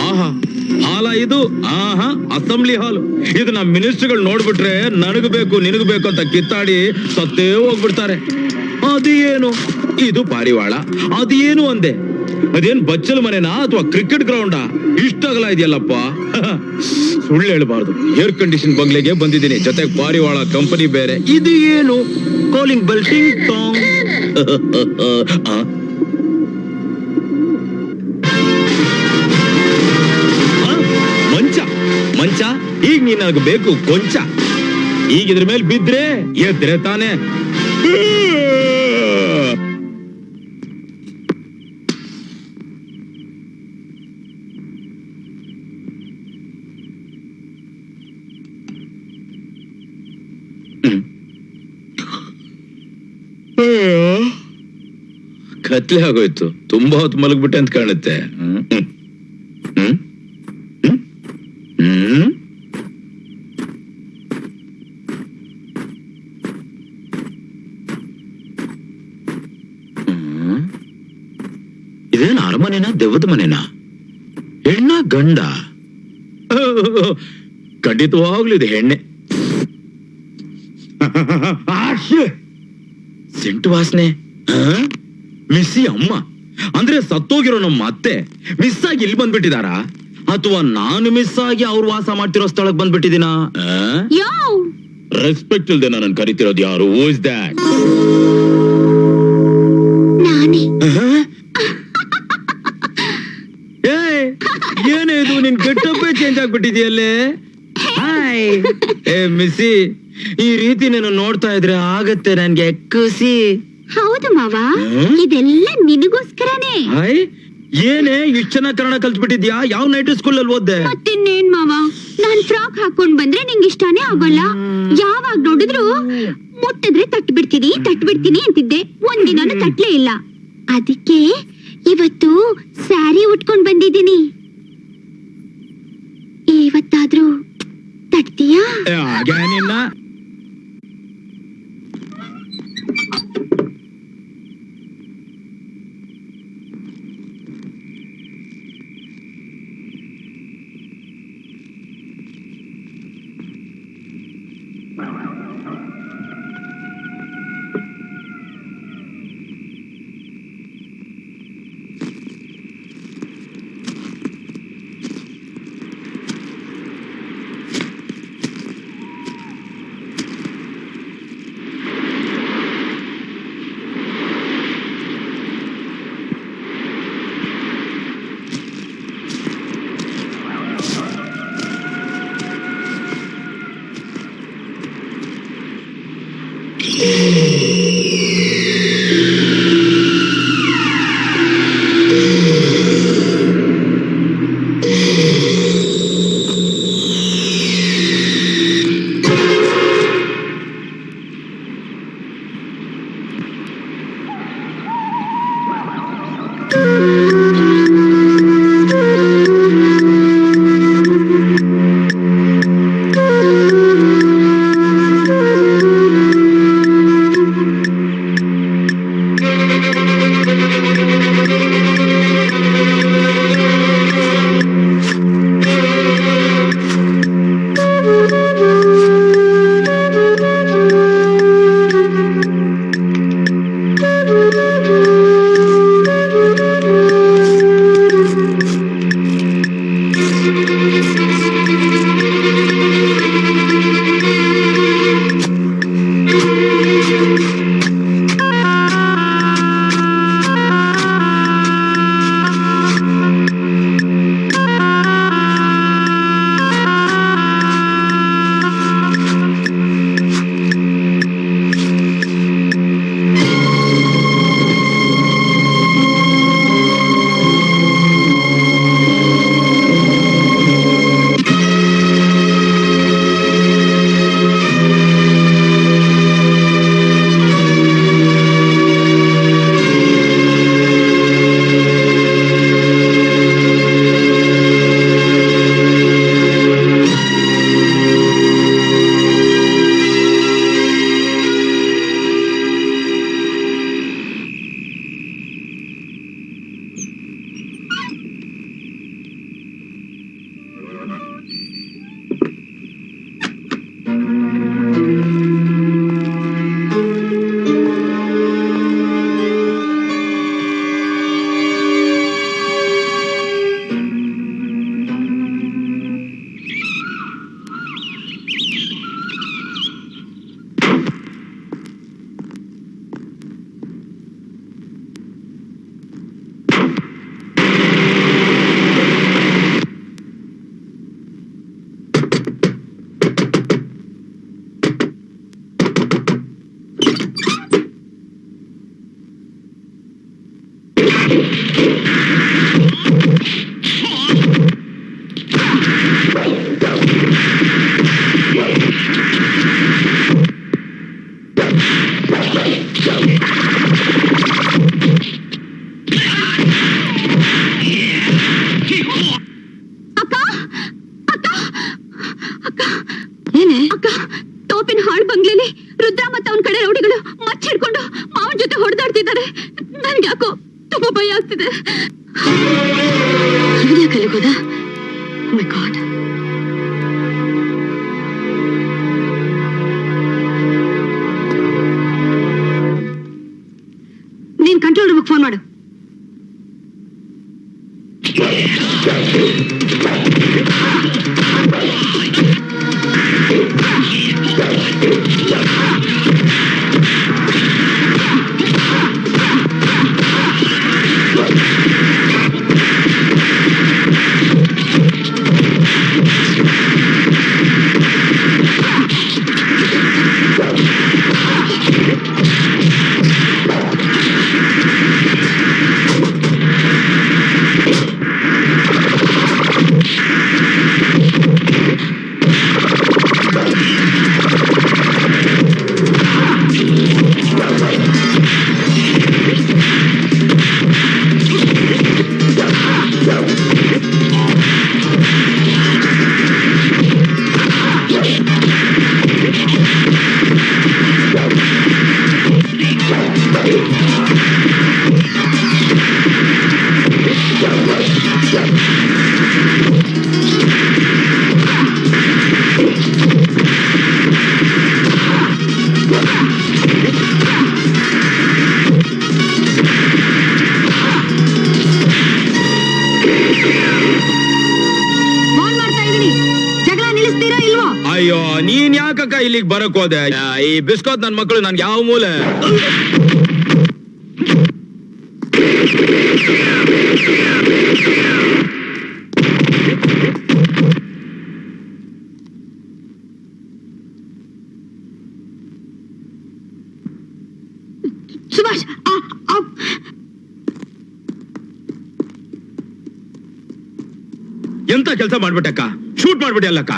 ಆಹಾ, ಹಾಲ ಇದು? ಆಹಾ, ಅಸೆಂಬ್ಲಿ ಹಾಲ್ ಇದು. ನಮ್ಮ ಮಿನಿಸ್ಟರ್ಗಳು ನೋಡ್ಬಿಟ್ರೆ ನನಗ್ ಬೇಕು ನಿನಗ್ ಬೇಕು ಅಂತ ಕಿತ್ತಾಡಿ ಸತ್ತೇ ಹೋಗ್ಬಿಡ್ತಾರೆ. ಅದೇನು ಇದು ಪಾರಿವಾಳ? ಅದೇನು ಅಂದೆ? ಅದೇನ್ ಬಚ್ಚಲ್ ಮನೆನಾ ಅಥವಾ ಕ್ರಿಕೆಟ್ ಗ್ರೌಂಡಾ? ಇಷ್ಟಾಗಲ್ಲ ಇದೆಯಲ್ಲಪ್ಪ. ಸುಳ್ಳು ಹೇಳ್ಬಾರ್ದು. ಏರ್ ಕಂಡೀಷನ್ ಬಂಗ್ಲೆಗೆ ಬಂದಿದ್ದೀನಿ, ಜೊತೆಗೆ ಪಾರಿವಾಳ ಕಂಪನಿ ಬೇರೆ. ಇದು ಏನು? ಕಾಲಿಂಗ್ ಬೆಲ್ ಟಿಂಗ್ ಟಾಂಗ್. ಮಂಚ ಮಂಚ, ಈಗ ನೀನ್ ನನಗೆ ಬೇಕು ಕೊಂಚ. ಈಗ ಇದ್ರ ಮೇಲೆ ಬಿದ್ರೆ ಎದ್ರೆ ತಾನೆ. ಕತ್ಲೆ ಆಗೋಯ್ತು. ತುಂಬಾ ಹೊತ್ತು ಮಲಗ್ಬಿಟ್ಟೆ ಅಂತ ಕಾಣುತ್ತೆ. ಇದೇನು ಅರಮನೆನಾ ದೆವ್ವದ ಮನೆನಾ? ಹೆಣ್ಣ ಗಂಡ? ಖಂಡಿತವಾಗ್ಲೂ ಇದೆ ಹೆಣ್ಣೆ. ಸೆಂಟು ವಾಸನೆ. ಮಿಸ್ಸಿ ಅಮ್ಮ ಅಂದ್ರೆ ಸತ್ತೋಗಿರೋ ನಮ್ಮ ಅತ್ತೆ ಮಿಸ್ ಆಗಿ ಇಲ್ಲಿ ಬಂದ್ಬಿಟ್ಟಿದಾರಾ, ಅಥವಾ ನಾನು ಮಿಸ್ ಆಗಿ ಅವ್ರು ವಾಸ ಮಾಡ್ತಿರೋ ಸ್ಥಳಕ್ಕೆ ಬಂದ್ಬಿಟ್ಟಿದ್ದೀನಾ? ರೆಸ್ಪೆಕ್ಟ್ ಇಲ್ದೆ ನಾನು ಕರಿತಿರೋದು ಯಾರು? Who is that? ಏನೇ ಇದು, ನಿನ್ ಗೆಟಪ್ಪೇ ಚೇಂಜ್ ಆಗ್ಬಿಟ್ಟಿದ್ಯಲ್ಲೇ. ಹಾಯ್ ಮಿಸ್ಸಿ, ಈ ರೀತಿ ನಾನು ನೋಡ್ತಾ ಇದ್ರೆ ಆಗತ್ತೆ ನನ್ಗೆ ಖುಷಿ. ಹೌದು ಮಾವ, ಇದೆಲ್ಲ ನಿನಗೋಸ್ಕರನೇ. ಏನೇ ಇಷ್ಟ ಚೆನ್ನಾಗಿ ಕನ್ನಡ ಕಲ್ತ್ಬಿಟ್ಟಿದ್ಯಾ? ಯಾವ ನೈಟ್ ಸ್ಕೂಲ್ ಅಲ್ಲಿ ಓದ್ದೆ? ಮತ್ತಿನ್ನೇನ್ ಮಾವ, ನಾನ್ ಫ್ರಾಕ್ ಹಾಕೊಂಡ್ ಬಂದ್ರೆ ನಿಂಗೆ ಇಷ್ಟಾನೇ ಆಗೋಲ್ಲ. ಯಾವಾಗ ನೋಡಿದ್ರು ಮುಟ್ಟಿದ್ರೆ ತಟ್ಟು ಬಿಡ್ತೀನಿ ಅಂತಿದ್ದೆ. ಒಂದಿನಾನು ತಟ್ಲೇ ಇಲ್ಲ. ಅದಕ್ಕೆ ಇವತ್ತು ಸ್ಯಾರಿ ಉಟ್ಕೊಂಡ್ ಬಂದಿದ್ದೀನಿ. ಇವತ್ತಾದ್ರೂ ತಟ್ತೀಯಾ? ಅಕ್ಕ ಅಕ್ಕ ಅಕ್ಕ ಏನೇ ಅಕ್ಕ ತೋಪಿನ ಹಾಳು ಬಂಗ್ಲೆಲಿ ರುದ್ರ ಮತ್ತೆ ಅವನ ಕಡೆ ರೌಡಿಗಳು ಮಚ್ಚಿಡ್ಕೊಂಡು ಮಾವನ್ ಜೊತೆ ಹೊಡೆದಾಡ್ತಿದ್ದಾರೆ. ನನ್ಗೆ ಯಾಕೋ ತುಂಬಾ ಭಯ ಆಗ್ತಿದೆ. ಕಲಿಗೋದ ಮೈ ಗಾಡ್. ನೀನ್ ಕಂಟ್ರೋಲ್ ರೂಮ್ಗೆ ಫೋನ್ ಮಾಡು. ಅಯ್ಯೋ ನೀನ್ ಯಾಕಕ್ಕ ಇಲ್ಲಿಗೆ ಬರಕ್ ಹೋದೆ? ಈ ಬಿಸ್ಕೋತ್ ನನ್ ಮಕ್ಕಳು ನನ್ಗೆ ಯಾವ ಮೂಲೆ? ಸುಭಾಷ್ ಎಂತ ಕೆಲಸ ಮಾಡ್ಬಿಟ್ಟಕ್ಕ? ಶೂಟ್ ಮಾಡ್ಬಿಟ್ಟಿ ಅಲ್ಲಕ್ಕ?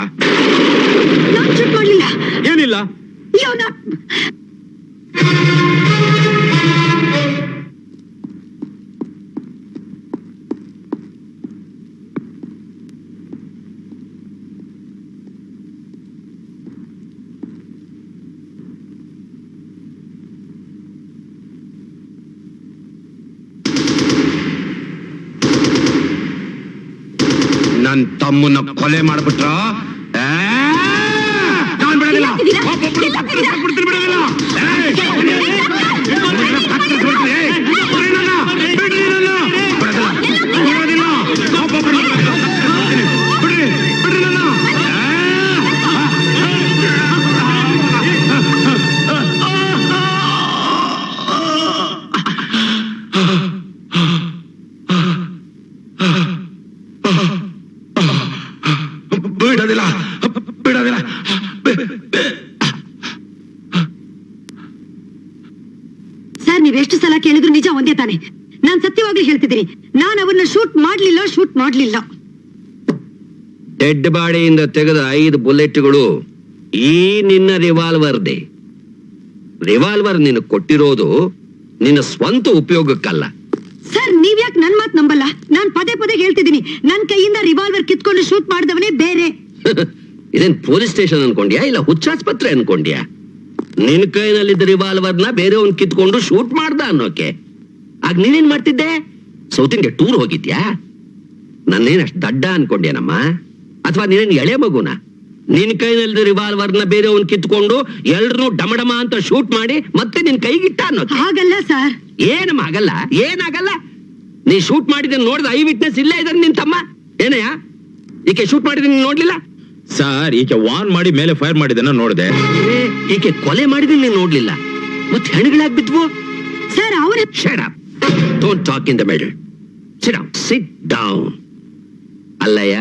ನಾನ್ ಶೂಟ್ ಮಾಡ್ಲಿಲ್ಲ. ಏನಿಲ್ಲ. ನನ್ ತಮ್ಮನ್ನ ಕೊಲೆ ಮಾಡ್ಬಿಟ್ರ ನಾನ್ ಬಿಡೋದಿಲ್ಲ. ಬಿಡೋದಿಲ್ಲ ಬಿಡೋದಿಲ್ಲ. ಸರ್, ನೀವೆಷ್ಟು ಸಲ ಕೇಳಿದ್ರು ನಿಜ ಒಂದೇ ತಾನೆ. ನಾನ್ ಸತ್ಯವಾಗ್ಲೂ ಹೇಳ್ತಿದ್ದೀನಿ, ನಾನು ಅವನ್ನ ಶೂಟ್ ಮಾಡ್ಲಿಲ್ಲ. ಡೆಡ್ ಬಾಡಿಯಿಂದ ತೆಗೆದ 5 ಬುಲೆಟ್ಗಳು ಈ ನಿನ್ನ ರಿವಾಲ್ವರ್ದೆ. ರಿವಾಲ್ವರ್ ನಿನ್ನ ಕೊಟ್ಟಿರೋದು ನಿನ್ನ ಸ್ವಂತ ಉಪಯೋಗಕ್ಕಲ್ಲ. ಸರ್, ನೀವ್ಯಾಕೆ ನನ್ ಮಾತ್ ನಂಬಲ್ಲ? ನಾನ್ ಪದೇ ಹೇಳ್ತಿದ್ದೀನಿ, ನನ್ ಕೈಯಿಂದ ರಿವಾಲ್ವರ್ ಕಿತ್ಕೊಂಡು ಶೂಟ್ ಮಾಡಿದವನೇ ಬೇರೆ. ಇದೇನ್ ಪೊಲೀಸ್ ಸ್ಟೇಷನ್ ಅನ್ಕೊಂಡ್ಯಾ ಇಲ್ಲ ಹುಚ್ಚಾಸ್ಪತ್ರೆ ಅನ್ಕೊಂಡ್ಯಾ? ನಿನ್ ಕೈನಲ್ಲಿದ್ದ ರಿವಾಲ್ವರ್ನ ಬೇರೆಯವನ್ ಕಿತ್ಕೊಂಡು ಶೂಟ್ ಮಾಡ್ದ ಅನ್ನೋಕೆ. ಆಗ ನೀನೇನ್ ಮಾಡ್ತಿದ್ದೆ? ಸೌತ್ ಇಂಡಿಯಾ ಟೂರ್ ಹೋಗಿದ್ಯಾ? ನನ್ನೇನ್ ಅಷ್ಟ್ ದಡ್ಡ ಅನ್ಕೊಂಡ್ಯಾನಮ್ಮ? ಅಥವಾ ನೀನೇನ್ ಎಳೆ ಮಗುನ? ನಿನ್ ಕೈನಲ್ಲಿದ್ದ ರಿವಾಲ್ವರ್ನ ಬೇರೆಯವನ್ ಕಿತ್ಕೊಂಡು ಎಲ್ರು ಡಮಡಮ ಅಂತ ಶೂಟ್ ಮಾಡಿ ಮತ್ತೆ ನಿನ್ ಕೈಗಿಟ್ಟ ಅನ್ನೋಕೆ. ಹಾಗಲ್ಲ ಸರ್. ಏನಮ್ಮ ಆಗಲ್ಲ? ಏನಾಗಲ್ಲ? ನೀ ಶೂಟ್ ಮಾಡಿದ ನೋಡಿದ ಐ ವಿಟ್ನೆಸ್ ಇಲ್ಲೇ ಇದಾರೆ ನಿನ್ ತಮ್ಮ. ಏನಯ್ಯ ಈಕೆ ಶೂಟ್ ಮಾಡಿದ ನೀನ್ ನೋಡ್ಲಿಲ್ಲ? ಸರ್, ಈಕೆ ವಾನ್ ಮಾಡಿ ಮೇಲೆ ಫೈರ್ ಮಾಡಿದನ್ನ ನೋಡಿದೆ. ಈಕೆ ಕೊಲೆ ಮಾಡಿದ ನೀನ್ ನೋಡ್ಲಿಲ್ಲ, ಮತ್ತೆ ಹೆಣಗಳಾಗ್ ಬಿದ್ವು. ಸರ್, ಅವ್ರ shut up, don't talk in the middle. Sit down, sit down. ಅಲ್ಲಯ್ಯ,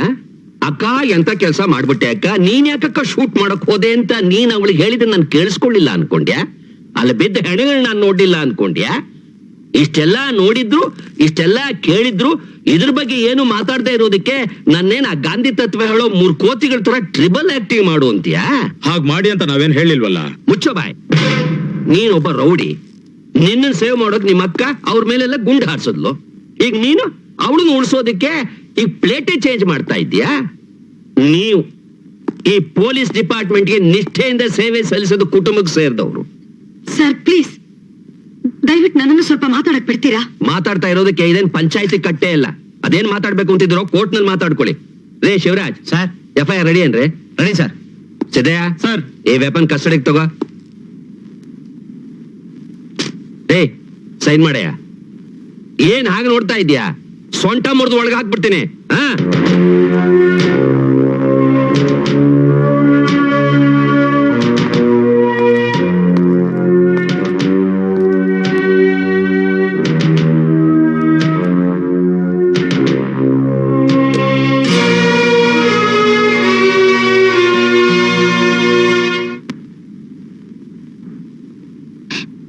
ಅಕ್ಕ ಎಂತ ಕೆಲಸ ಮಾಡ್ಬಿಟ್ಟೆ ಅಕ್ಕ? ನೀನ್ ಯಾಕಕ್ಕ ಶೂಟ್ ಮಾಡಕ್ ಹೋದೆ ಅಂತ ನೀನ್ ಅವಳಿಗೆ ಹೇಳಿದ್ರೆ ನಾನು ಕೇಳಿಸ್ಕೊಳ್ಳಿಲ್ಲ ಅನ್ಕೊಂಡ್ಯಾ? ಅಲ್ಲಿ ಬಿದ್ದ ಹೆಣಗಳನ್ನ ನಾನು ನೋಡ್ಲಿಲ್ಲ ಅನ್ಕೊಂಡ್ಯಾ? ಇಷ್ಟೆಲ್ಲ ನೋಡಿದ್ರು, ಇಷ್ಟೆಲ್ಲ ಕೇಳಿದ್ರು, ಇದ್ರ ಬಗ್ಗೆ ಏನು ಮಾತಾಡದೆ ಇರೋದಕ್ಕೆ ನನ್ನೇನ್ ಆ ಗಾಂಧಿ ತತ್ವ ಹೇಳೋ 3 ಕೋತಿಗಳ ತರ ಟ್ರಿಬಲ್ ಆಕ್ಟಿವ್ ಮಾಡು ಅಂತೀಯಾ? ಹಾಗ್ ಮಾಡಿ ಅಂತ ನಾವೇನ್ ಹೇಳಿಲ್ವಲ್ಲ. ಮುಚ್ಚೋ ಬಾಯ್. ನೀನೊಬ್ಬ ರೌಡಿ, ನಿನ್ನ ಸೇವ್ ಮಾಡೋಕ್ ನಿಮ್ಮ ಅಕ್ಕ ಅವ್ರ ಮೇಲೆಲ್ಲ ಗುಂಡು ಹಾರಿಸಿದ್ಲು. ಈಗ ನೀನು ಅವಳನ್ನ ಉಳಿಸೋದಕ್ಕೆ ಈಗ ಪ್ಲೇಟೇ ಚೇಂಜ್ ಮಾಡ್ತಾ ಇದ್ಯಾ? ನೀವು ಈ ಪೊಲೀಸ್ ಡಿಪಾರ್ಟ್ಮೆಂಟ್ಗೆ ನಿಷ್ಠೆಯಿಂದ ಸೇವೆ ಸಲ್ಲಿಸೋದು ಕುಟುಂಬಕ್ಕೆ ಸೇರಿದವರು. ಸರ್ ಪ್ಲೀಸ್ ದಯವಿಟ್ಟು ನನ್ನನ್ನು ಸ್ವಲ್ಪ ಮಾತಾಡಕ್ ಬಿಡ್ತೀರಾ? ಮಾತಾಡ್ತಾ ಇರೋದಕ್ಕೆ ಇದೇನ್ ಪಂಚಾಯತಿ ಕಟ್ಟೆ ಇಲ್ಲ. ಅದೇನ್ ಮಾತಾಡ್ಬೇಕು ಅಂತಿದ್ರು ಕೋರ್ಟ್ ನಲ್ಲಿ ಮಾತಾಡ್ಕೊಳ್ಳಿ. ರೇ ಶಿವರಾಜ್ ಸರ್ FIR ರೆಡಿ ಏನ್ರಿ? Ready sir. ಸಿದ್ದಯ್ಯ ಸರ್ ಈ ವೆಪನ್ ಕಸ್ಟಡಿಗೆ ತಗೋ. ಏ ಸೈನ್ ಮಾಡಯ್ಯ. ಏನ್ ಹಾಗೆ ನೋಡ್ತಾ ಇದ್ಯಾ? ಸೊಂಟ ಮುರಿದು ಒಳಗೆ ಹಾಕ್ಬಿಡ್ತೀನಿ. ಹಾ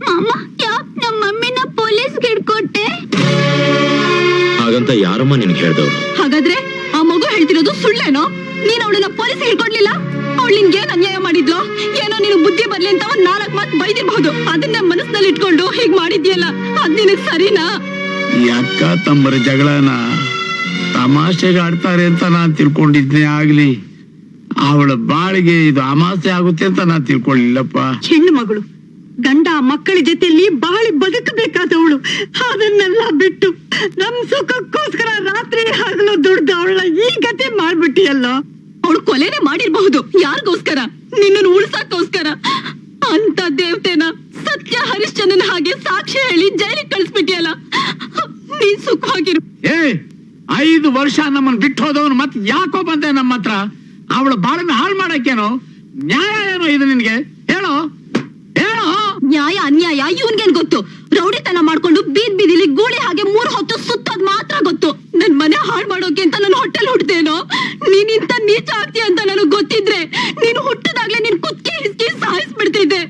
ಮಾಮ ಯಾಕ್ ನಮ್ಮ ಮಮ್ಮಿನ ಪೊಲೀಸ್ಗೆ ಹಿಡ್ಕೊಟ್ಟೆ? ಹಾಗಂತ ಯಾರಮ್ಮ ನಿನ್ಗೆ ಹೇಳ್ದವ್ರು? ಹಾಗಾದ್ರೆ ಆ ಮಗು ಹೇಳ್ತಿರೋದು ಸುಳ್ಳೇನೋ? ನೀನ್ ಅವಳನ್ನ ಪೊಲೀಸ್ ಹಿಡ್ಕೊಡ್ಲಿಲ್ಲ? ಅವಳು ನಿನ್ಗೆ ಏನ್ ಅನ್ಯಾಯ ಮಾಡಿದ್ಲು? ಏನೋ ನೀನು ಬುದ್ಧಿ ಬರ್ಲಿ ಅಂತ ಒಂದ್ 4 ಮಾತು ಬೈದಿರ್ಬಹುದು. ಅದನ್ನ ಮನಸ್ಸಿನಲ್ಲಿ ಇಟ್ಕೊಂಡು ಹೀಗ್ ಮಾಡಿದ್ಯಲ್ಲ, ಅದ್ ನಿನಗ್ ಸರಿನಾ? ಈ ಅಕ್ಕ ತಮ್ಮರ ಜಗಳನ ತಮಾಷೆಗೆ ಆಡ್ತಾರೆ ಅಂತ ನಾನ್ ತಿಳ್ಕೊಂಡಿದ್ನೇ ಆಗ್ಲಿ, ಅವಳ ಬಾಳಿಗೆ ಇದು ಅಮಾಸೆ ಆಗುತ್ತೆ ಅಂತ ನಾನ್ ತಿಳ್ಕೊಳ್ಳಿಲ್ಲಪ್ಪ. ಹೆಣ್ಣು ಮಗಳು ಗಂಡ ಮಕ್ಕಳ ಜೊತೆಯಲ್ಲಿ ಬಾಳಿ ಬದುಕಬೇಕಾದವಳು, ಅದನ್ನೆಲ್ಲ ಬಿಟ್ಟು ನಮ್ ಸುಖಕ್ಕೋಸ್ಕರ ರಾತ್ರಿ ಹಗಲು ದುಡ್ದು ಅವಳ ಈ ಗತಿ ಮಾಡ್ಬಿಟ್ಟಿಯಲ್ಲ. ಅವಳು ಕೊಲೆನೆ ಮಾಡಿರ್ಬಹುದು. ಯಾರಿಗೋಸ್ಕರ? ನಿನ್ನನ್ನು ಉಳ್ಸಕ್ಕೋಸ್ಕರ. ಅಂತ ದೇವತೆನ ಸತ್ಯ ಹರಿಶ್ಚಂದ್ರನ ಹಾಗೆ ಸಾಕ್ಷಿ ಹೇಳಿ ಜೈಲಿಗೆ ಕಳಿಸ್ಬಿಟ್ಟಿಯಲ್ಲ. ನೀನ್ ಸುಖವಾಗಿರು. 5 ವರ್ಷ ನಮ್ಮನ್ ಬಿಟ್ಟು ಹೋದವನು ಮತ್ ಯಾಕೋ ಬಂದೆ ನಮ್ಮ ಹತ್ರ? ಅವಳ ಬಾಳನ್ನ ಹಾಳು ಮಾಡಕ್ಕೇನೋ? ನ್ಯಾಯ ಏನೋ ಇದು ನಿನ್ಗೆ? ಹೇಳೋ ಹೇಳೋ. ನ್ಯಾಯ ಅನ್ಯಾಯ ಇವನ್ಗೇನ್ ಗೊತ್ತು? ರೌಡಿತನ ಮಾಡ್ಕೊಂಡು ಬೀದಿಲಿ ಗೂಳಿ ಹಾಗೆ 3 ಹೊತ್ತು ಸುತ್ತೋದ್ ಮಾತ್ರ ಗೊತ್ತು. ನನ್ ಮನೆ ಹಾಳು ಮಾಡೋಕೆ ಅಂತ ನನ್ನ ಹೊಟ್ಟೆಲ್ ಹುಟ್ಟದೇನೋ? ನೀನಿಂತ ನೀಚ ಆಗ್ತೀಯ ಅಂತ ನನಗ್ ಗೊತ್ತಿದ್ರೆ ನೀನು ಹುಟ್ಟದಾಗ್ಲೇ ನಿನ್ ಕುತ್ಕೆ ಹಿಸ್ಕಿ ಸಾಯಿಸ್ಬಿಡ್ತಿದ್ದೆ.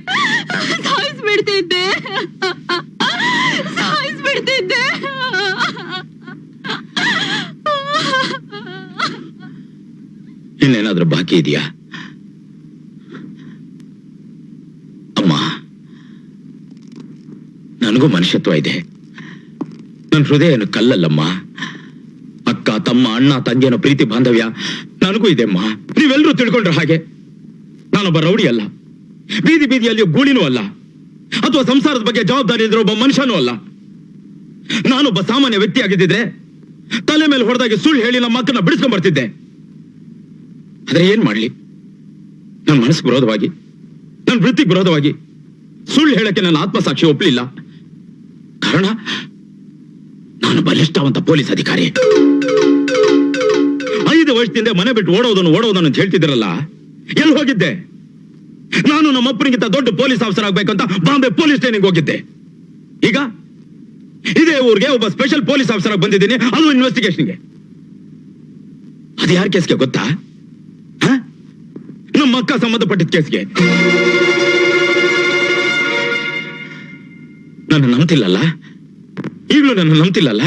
ಇನ್ನೇನಾದ್ರೂ ಬಾಕಿ ಇದೆಯಾ ಅಮ್ಮ? ನನಗೂ ಮನುಷ್ಯತ್ವ ಇದೆ. ನನ್ನ ಹೃದಯ ಏನು ಕಲ್ಲಲ್ಲಮ್ಮ. ಅಕ್ಕ ತಮ್ಮ ಅಣ್ಣ ತಂಗಿಯನ ಪ್ರೀತಿ ಬಾಂಧವ್ಯ ನನಗೂ ಇದೆ ಅಮ್ಮ. ನೀವೆಲ್ಲರೂ ತಿಳ್ಕೊಂಡ್ರೆ ಹಾಗೆ. ನಾನೊಬ್ಬ ರೌಡಿ ಅಲ್ಲ, ಬೀದಿಯಲ್ಲಿಯೋ ಗೂಳಿನೂ ಅಲ್ಲ, ಅಥವಾ ಸಂಸಾರದ ಬಗ್ಗೆ ಜವಾಬ್ದಾರಿ ಇದ್ರೆ ಒಬ್ಬ ಮನುಷ್ಯನೂ ಅಲ್ಲ. ನಾನೊಬ್ಬ ಸಾಮಾನ್ಯ ವ್ಯಕ್ತಿ ಆಗಿದ್ದಿದ್ರೆ ತಲೆ ಮೇಲೆ ಹೊಡೆದಾಗಿ ಸುಳ್ಳು ಹೇಳಿ ನಮ್ಮ ಮಕ್ಕಳನ್ನ ಬಿಡಿಸ್ಕೊಂಡ್ ಬರ್ತಿದ್ದೆ. ಆದ್ರೆ ಏನ್ ಮಾಡ್ಲಿ, ನನ್ನ ಮನಸ್ಸು ವಿರೋಧವಾಗಿ, ನನ್ನ ವೃತ್ತಿಗೆ ವಿರೋಧವಾಗಿ ಸುಳ್ಳು ಹೇಳಕ್ಕೆ ನನ್ನ ಆತ್ಮಸಾಕ್ಷಿ ಒಪ್ಪಲಿಲ್ಲ. ಕಾರಣ ನಾನು ಬಲಿಷ್ಠವಂತ ಪೊಲೀಸ್ ಅಧಿಕಾರಿ. 5 ವರ್ಷದಿಂದ ಮನೆ ಬಿಟ್ಟು ಓಡೋದನ್ನು ಅಂತ ಹೇಳ್ತಿದ್ರಲ್ಲ, ಎಲ್ಲಿ ಹೋಗಿದ್ದೆ? ನಾನು ನಮ್ಮಪ್ಪನಿಗಿಂತ ದೊಡ್ಡ ಪೊಲೀಸ್ ಆಫೀಸರ್ ಆಗ್ಬೇಕಂತ ಬಾಂಬೆ ಪೊಲೀಸ್ ಟ್ರೈನಿಂಗ್ ಹೋಗಿದ್ದೆ. ಈಗ ಇದೇ ಊರಿಗೆ ಒಬ್ಬ ಸ್ಪೆಷಲ್ ಪೊಲೀಸ್ ಆಫೀಸರ್ ಆಗಿ ಬಂದಿದ್ದೀನಿ, ಅದು ಇನ್ವೆಸ್ಟಿಗೇಷನ್ಗೆ. ಅದು ಯಾರ ಕೇಸ್ಗೆ ಗೊತ್ತಾ? ನಮ್ಮ ಅಕ್ಕ ಸಂಬಂಧಪಟ್ಟಿದ್ದ ಕೇಸ್ಗೆ. ನನ್ನ ನಂಬ್ತಿಲ್ಲಲ್ಲ? ಈಗಲೂ ನನ್ನ ನಂಬ್ತಿಲ್ಲಲ್ಲ?